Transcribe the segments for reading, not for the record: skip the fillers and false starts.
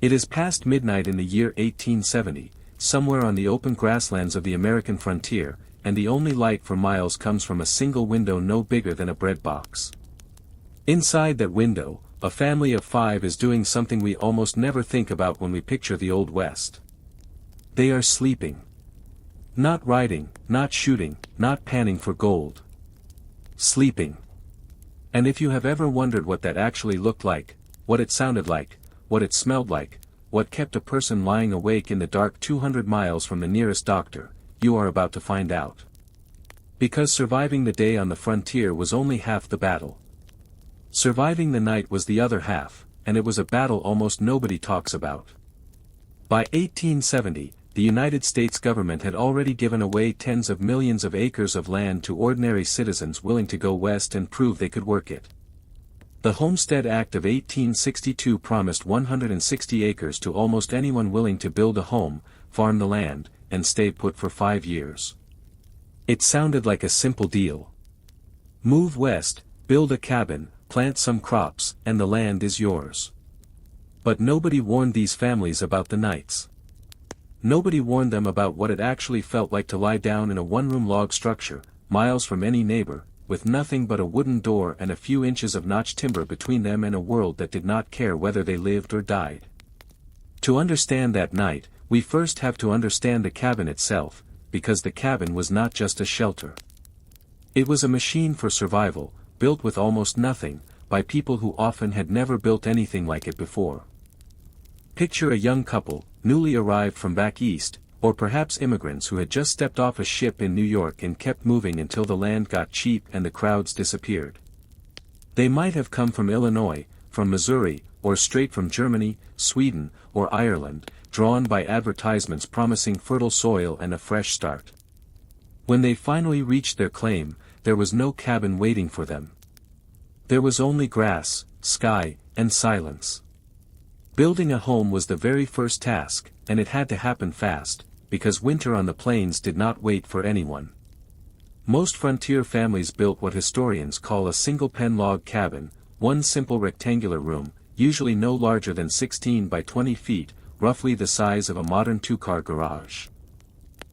It is past midnight in the year 1870, somewhere on the open grasslands of the American frontier, and the only light for miles comes from a single window no bigger than a bread box. Inside that window, a family of 5 is doing something we almost never think about when we picture the Old West. They are sleeping. Not riding, not shooting, not panning for gold. Sleeping. And if you have ever wondered what that actually looked like, what it sounded like, what it smelled like, what kept a person lying awake in the dark 200 miles from the nearest doctor, you are about to find out. Because surviving the day on the frontier was only half the battle. Surviving the night was the other half, and it was a battle almost nobody talks about. By 1870, the United States government had already given away tens of millions of acres of land to ordinary citizens willing to go west and prove they could work it. The Homestead Act of 1862 promised 160 acres to almost anyone willing to build a home, farm the land, and stay put for 5 years. It sounded like a simple deal. Move west, build a cabin, plant some crops, and the land is yours. But nobody warned these families about the nights. Nobody warned them about what it actually felt like to lie down in a one-room log structure, miles from any neighbor, with nothing but a wooden door and a few inches of notched timber between them and a world that did not care whether they lived or died. To understand that night, we first have to understand the cabin itself, because the cabin was not just a shelter. It was a machine for survival, built with almost nothing, by people who often had never built anything like it before. Picture a young couple, newly arrived from back east, or perhaps immigrants who had just stepped off a ship in New York and kept moving until the land got cheap and the crowds disappeared. They might have come from Illinois, from Missouri, or straight from Germany, Sweden, or Ireland, drawn by advertisements promising fertile soil and a fresh start. When they finally reached their claim, there was no cabin waiting for them. There was only grass, sky, and silence. Building a home was the very first task, and it had to happen fast, because winter on the plains did not wait for anyone. Most frontier families built what historians call a single-pen log cabin, one simple rectangular room, usually no larger than 16 by 20 feet, roughly the size of a modern two-car garage.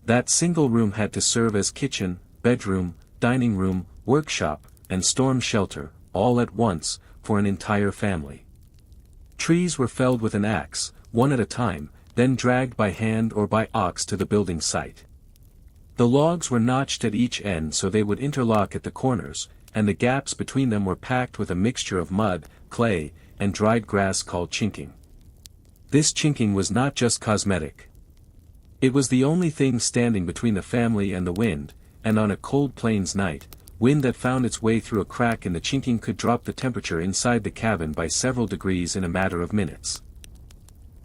That single room had to serve as kitchen, bedroom, dining room, workshop, and storm shelter, all at once, for an entire family. Trees were felled with an axe, one at a time, then dragged by hand or by ox to the building site. The logs were notched at each end so they would interlock at the corners, and the gaps between them were packed with a mixture of mud, clay, and dried grass called chinking. This chinking was not just cosmetic. It was the only thing standing between the family and the wind, and on a cold plains night, wind that found its way through a crack in the chinking could drop the temperature inside the cabin by several degrees in a matter of minutes.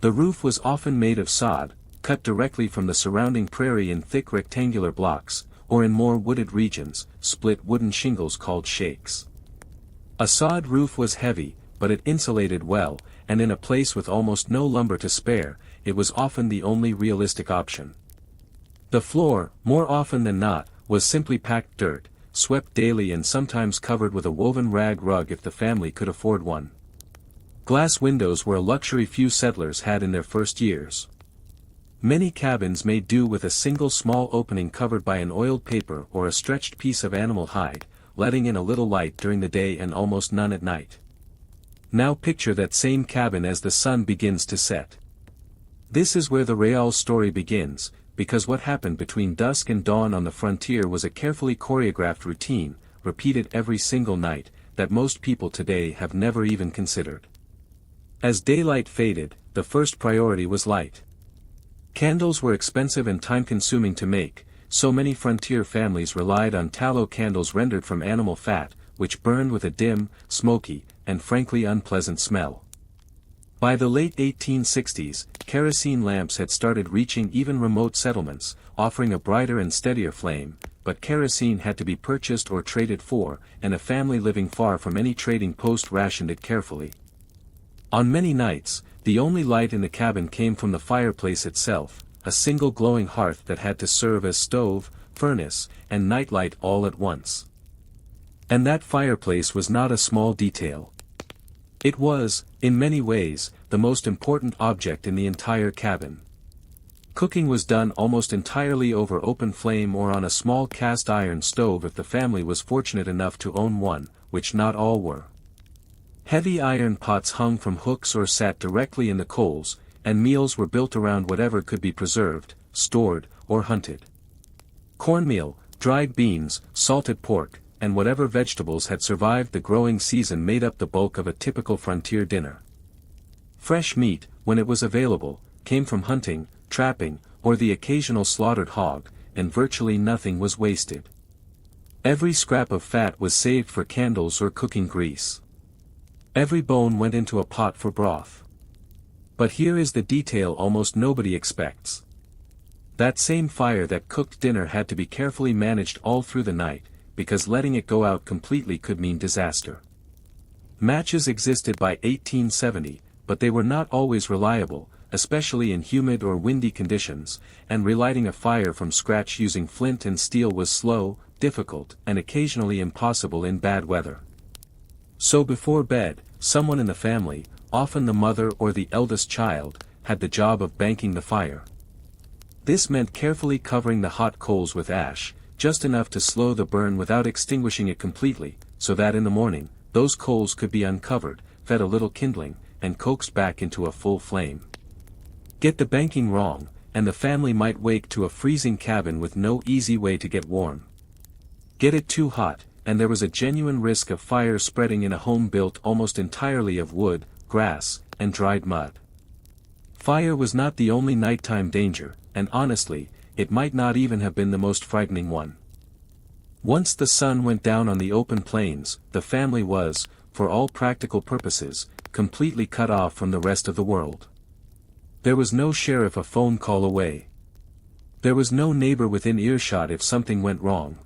The roof was often made of sod, cut directly from the surrounding prairie in thick rectangular blocks, or in more wooded regions, split wooden shingles called shakes. A sod roof was heavy, but it insulated well, and in a place with almost no lumber to spare, it was often the only realistic option. The floor, more often than not, was simply packed dirt, swept daily and sometimes covered with a woven rag rug if the family could afford one. Glass windows were a luxury few settlers had in their first years. Many cabins made do with a single small opening covered by an oiled paper or a stretched piece of animal hide, letting in a little light during the day and almost none at night. Now picture that same cabin as the sun begins to set. This is where the real story begins, because what happened between dusk and dawn on the frontier was a carefully choreographed routine, repeated every single night, that most people today have never even considered. As daylight faded, the first priority was light. Candles were expensive and time-consuming to make, so many frontier families relied on tallow candles rendered from animal fat, which burned with a dim, smoky, and frankly unpleasant smell. By the late 1860s, kerosene lamps had started reaching even remote settlements, offering a brighter and steadier flame, but kerosene had to be purchased or traded for, and a family living far from any trading post rationed it carefully. On many nights, the only light in the cabin came from the fireplace itself, a single glowing hearth that had to serve as stove, furnace, and nightlight all at once. And that fireplace was not a small detail. It was, in many ways, the the most important object in the entire cabin. Cooking was done almost entirely over open flame or on a small cast iron stove if the family was fortunate enough to own one, which not all were. Heavy iron pots hung from hooks or sat directly in the coals, and meals were built around whatever could be preserved, stored, or hunted. Cornmeal, dried beans, salted pork, and whatever vegetables had survived the growing season made up the bulk of a typical frontier dinner. Fresh meat, when it was available, came from hunting, trapping, or the occasional slaughtered hog, and virtually nothing was wasted. Every scrap of fat was saved for candles or cooking grease. Every bone went into a pot for broth. But here is the detail almost nobody expects. That same fire that cooked dinner had to be carefully managed all through the night, because letting it go out completely could mean disaster. Matches existed by 1870, but they were not always reliable, especially in humid or windy conditions, and relighting a fire from scratch using flint and steel was slow, difficult, and occasionally impossible in bad weather. So before bed, someone in the family, often the mother or the eldest child, had the job of banking the fire. This meant carefully covering the hot coals with ash, just enough to slow the burn without extinguishing it completely, so that in the morning, those coals could be uncovered, fed a little kindling, and coaxed back into a full flame. Get the banking wrong, and the family might wake to a freezing cabin with no easy way to get warm. Get it too hot, and there was a genuine risk of fire spreading in a home built almost entirely of wood, grass, and dried mud. Fire was not the only nighttime danger, and honestly, it might not even have been the most frightening one. Once the sun went down on the open plains, the family was, for all practical purposes, completely cut off from the rest of the world. There was no sheriff a phone call away. There was no neighbor within earshot if something went wrong.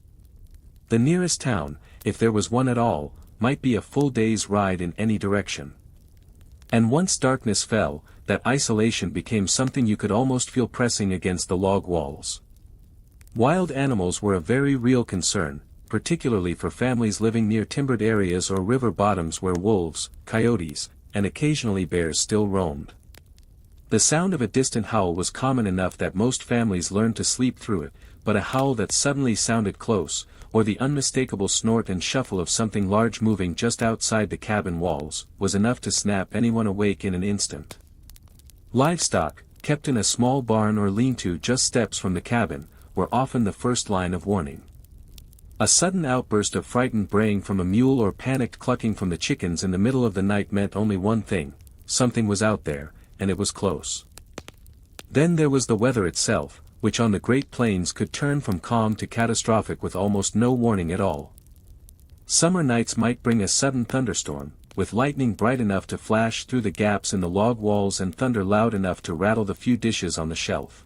The nearest town, if there was one at all, might be a full day's ride in any direction. And once darkness fell, that isolation became something you could almost feel pressing against the log walls. Wild animals were a very real concern, particularly for families living near timbered areas or river bottoms where wolves, coyotes, and occasionally bears still roamed. The sound of a distant howl was common enough that most families learned to sleep through it, but a howl that suddenly sounded close, or the unmistakable snort and shuffle of something large moving just outside the cabin walls, was enough to snap anyone awake in an instant. Livestock, kept in a small barn or lean-to just steps from the cabin, were often the first line of warning. A sudden outburst of frightened braying from a mule or panicked clucking from the chickens in the middle of the night meant only one thing: something was out there, and it was close. Then there was the weather itself, which on the Great Plains could turn from calm to catastrophic with almost no warning at all. Summer nights might bring a sudden thunderstorm, with lightning bright enough to flash through the gaps in the log walls and thunder loud enough to rattle the few dishes on the shelf.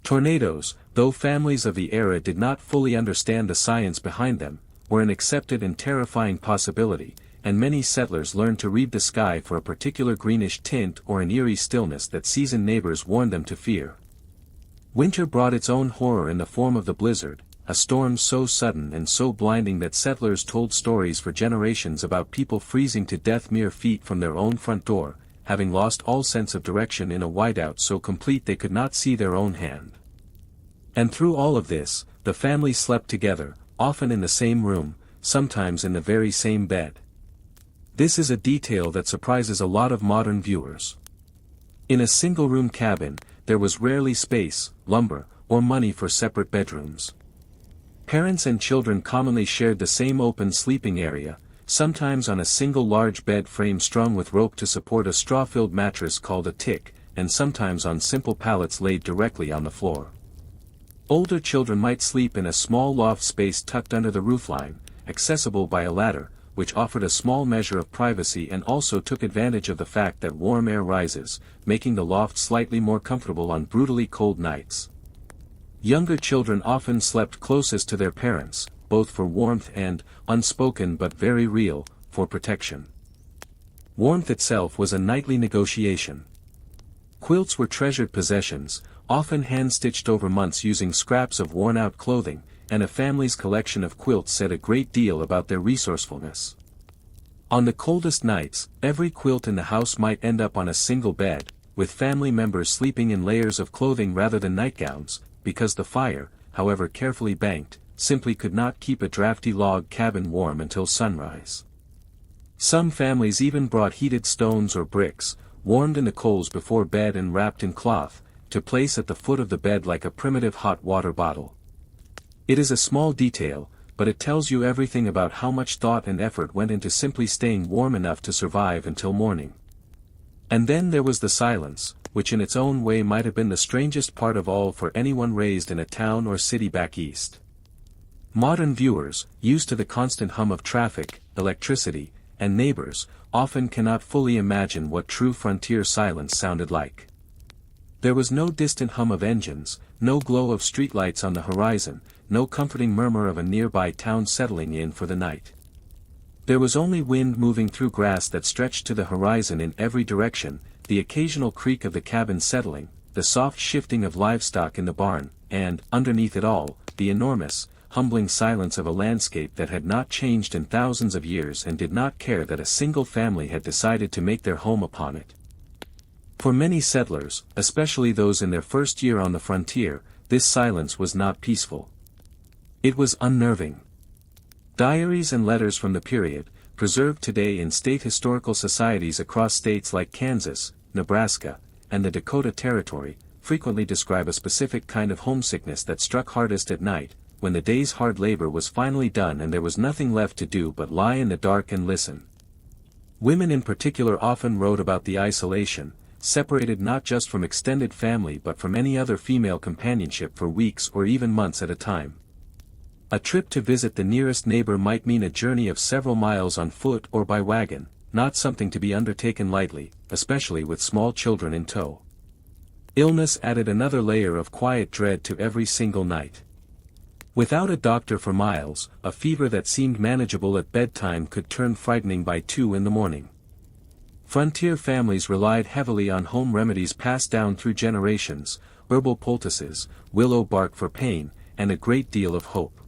Tornadoes, though families of the era did not fully understand the science behind them, were an accepted and terrifying possibility, and many settlers learned to read the sky for a particular greenish tint or an eerie stillness that seasoned neighbors warned them to fear. Winter brought its own horror in the form of the blizzard, a storm so sudden and so blinding that settlers told stories for generations about people freezing to death mere feet from their own front door, having lost all sense of direction in a whiteout so complete they could not see their own hand. And through all of this, the family slept together, often in the same room, sometimes in the very same bed. This is a detail that surprises a lot of modern viewers. In a single-room cabin, there was rarely space, lumber, or money for separate bedrooms. Parents and children commonly shared the same open sleeping area, sometimes on a single large bed frame strung with rope to support a straw-filled mattress called a tick, and sometimes on simple pallets laid directly on the floor. Older children might sleep in a small loft space tucked under the roofline, accessible by a ladder, which offered a small measure of privacy and also took advantage of the fact that warm air rises, making the loft slightly more comfortable on brutally cold nights. Younger children often slept closest to their parents, both for warmth and, unspoken but very real, for protection. Warmth itself was a nightly negotiation. Quilts were treasured possessions, often hand-stitched over months using scraps of worn-out clothing, and a family's collection of quilts said a great deal about their resourcefulness. On the coldest nights, every quilt in the house might end up on a single bed, with family members sleeping in layers of clothing rather than nightgowns, because the fire, however carefully banked, simply could not keep a drafty log cabin warm until sunrise. Some families even brought heated stones or bricks, warmed in the coals before bed and wrapped in cloth, to place at the foot of the bed like a primitive hot water bottle. It is a small detail, but it tells you everything about how much thought and effort went into simply staying warm enough to survive until morning. And then there was the silence, which in its own way might have been the strangest part of all for anyone raised in a town or city back east. Modern viewers, used to the constant hum of traffic, electricity, and neighbors, often cannot fully imagine what true frontier silence sounded like. There was no distant hum of engines, no glow of streetlights on the horizon, no comforting murmur of a nearby town settling in for the night. There was only wind moving through grass that stretched to the horizon in every direction, the occasional creak of the cabin settling, the soft shifting of livestock in the barn, and, underneath it all, the enormous, humbling silence of a landscape that had not changed in thousands of years and did not care that a single family had decided to make their home upon it. For many settlers, especially those in their first year on the frontier, this silence was not peaceful. It was unnerving. Diaries and letters from the period, preserved today in state historical societies across states like Kansas, Nebraska, and the Dakota Territory, frequently describe a specific kind of homesickness that struck hardest at night, when the day's hard labor was finally done and there was nothing left to do but lie in the dark and listen. Women in particular often wrote about the isolation, separated not just from extended family but from any other female companionship for weeks or even months at a time. A trip to visit the nearest neighbor might mean a journey of several miles on foot or by wagon, not something to be undertaken lightly, especially with small children in tow. Illness added another layer of quiet dread to every single night. Without a doctor for miles, a fever that seemed manageable at bedtime could turn frightening by 2 in the morning. Frontier families relied heavily on home remedies passed down through generations, herbal poultices, willow bark for pain, and a great deal of hope.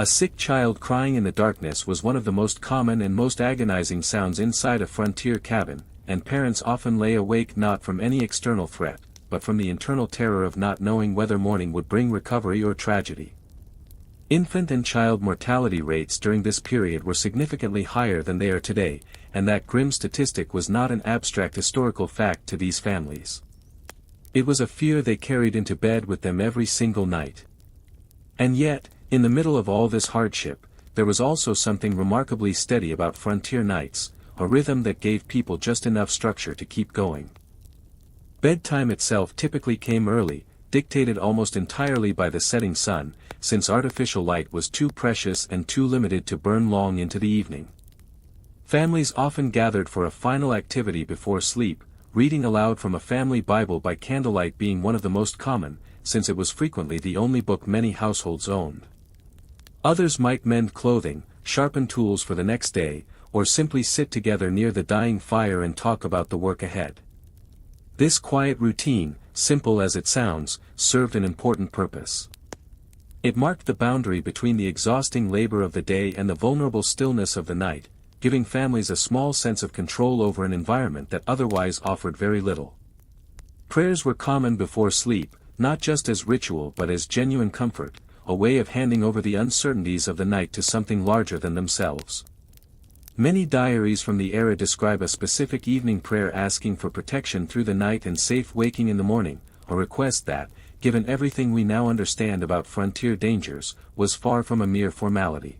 A sick child crying in the darkness was one of the most common and most agonizing sounds inside a frontier cabin, and parents often lay awake not from any external threat, but from the internal terror of not knowing whether morning would bring recovery or tragedy. Infant and child mortality rates during this period were significantly higher than they are today, and that grim statistic was not an abstract historical fact to these families. It was a fear they carried into bed with them every single night. And yet, in the middle of all this hardship, there was also something remarkably steady about frontier nights, a rhythm that gave people just enough structure to keep going. Bedtime itself typically came early, dictated almost entirely by the setting sun, since artificial light was too precious and too limited to burn long into the evening. Families often gathered for a final activity before sleep, reading aloud from a family Bible by candlelight being one of the most common, since it was frequently the only book many households owned. Others might mend clothing, sharpen tools for the next day, or simply sit together near the dying fire and talk about the work ahead. This quiet routine, simple as it sounds, served an important purpose. It marked the boundary between the exhausting labor of the day and the vulnerable stillness of the night, giving families a small sense of control over an environment that otherwise offered very little. Prayers were common before sleep, not just as ritual but as genuine comfort, a way of handing over the uncertainties of the night to something larger than themselves. Many diaries from the era describe a specific evening prayer asking for protection through the night and safe waking in the morning, a request that, given everything we now understand about frontier dangers, was far from a mere formality.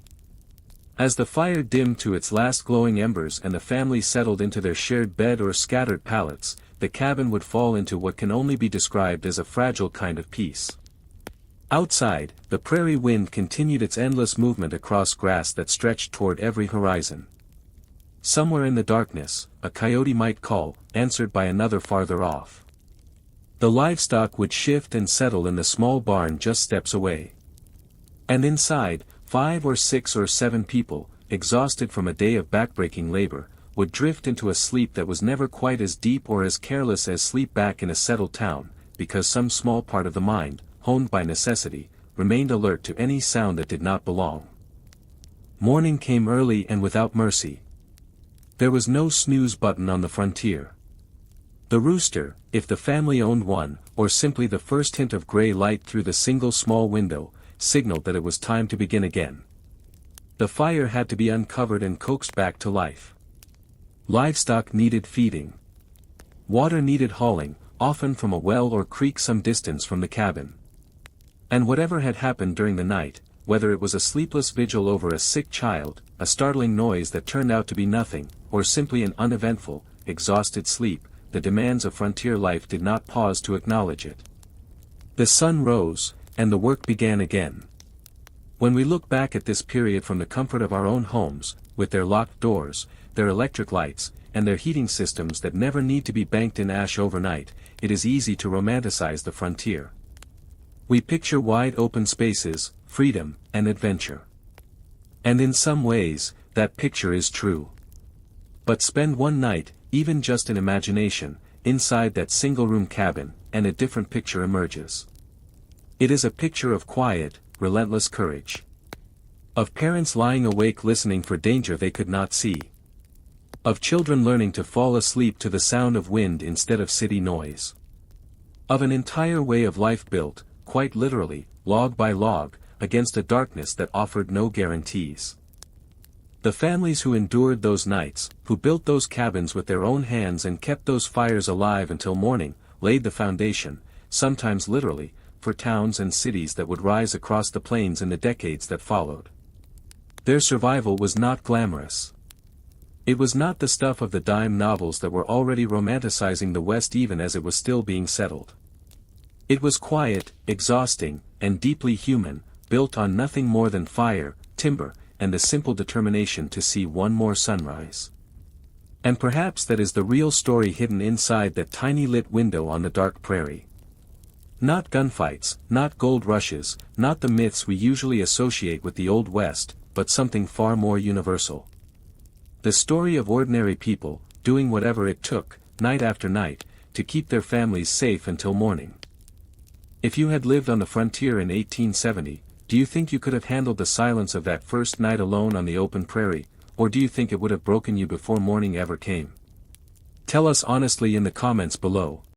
As the fire dimmed to its last glowing embers and the family settled into their shared bed or scattered pallets, the cabin would fall into what can only be described as a fragile kind of peace. Outside, the prairie wind continued its endless movement across grass that stretched toward every horizon. Somewhere in the darkness, a coyote might call, answered by another farther off. The livestock would shift and settle in the small barn just steps away. And inside, 5 or 6 or 7 people, exhausted from a day of backbreaking labor, would drift into a sleep that was never quite as deep or as careless as sleep back in a settled town, because some small part of the mind, honed by necessity, remained alert to any sound that did not belong. Morning came early and without mercy. There was no snooze button on the frontier. The rooster, if the family owned one, or simply the first hint of gray light through the single small window, signaled that it was time to begin again. The fire had to be uncovered and coaxed back to life. Livestock needed feeding. Water needed hauling, often from a well or creek some distance from the cabin. And whatever had happened during the night, whether it was a sleepless vigil over a sick child, a startling noise that turned out to be nothing, or simply an uneventful, exhausted sleep, the demands of frontier life did not pause to acknowledge it. The sun rose, and the work began again. When we look back at this period from the comfort of our own homes, with their locked doors, their electric lights, and their heating systems that never need to be banked in ash overnight, it is easy to romanticize the frontier. We picture wide open spaces, freedom, and adventure. And in some ways, that picture is true. But spend one night, even just in imagination, inside that single-room cabin, and a different picture emerges. It is a picture of quiet, relentless courage. Of parents lying awake listening for danger they could not see. Of children learning to fall asleep to the sound of wind instead of city noise. Of an entire way of life built, quite literally, log by log, against a darkness that offered no guarantees. The families who endured those nights, who built those cabins with their own hands and kept those fires alive until morning, laid the foundation, sometimes literally, for towns and cities that would rise across the plains in the decades that followed. Their survival was not glamorous. It was not the stuff of the dime novels that were already romanticizing the West even as it was still being settled. It was quiet, exhausting, and deeply human, built on nothing more than fire, timber, and the simple determination to see one more sunrise. And perhaps that is the real story hidden inside that tiny lit window on the dark prairie. Not gunfights, not gold rushes, not the myths we usually associate with the Old West, but something far more universal. The story of ordinary people, doing whatever it took, night after night, to keep their families safe until morning. If you had lived on the frontier in 1870, do you think you could have handled the silence of that first night alone on the open prairie, or do you think it would have broken you before morning ever came? Tell us honestly in the comments below.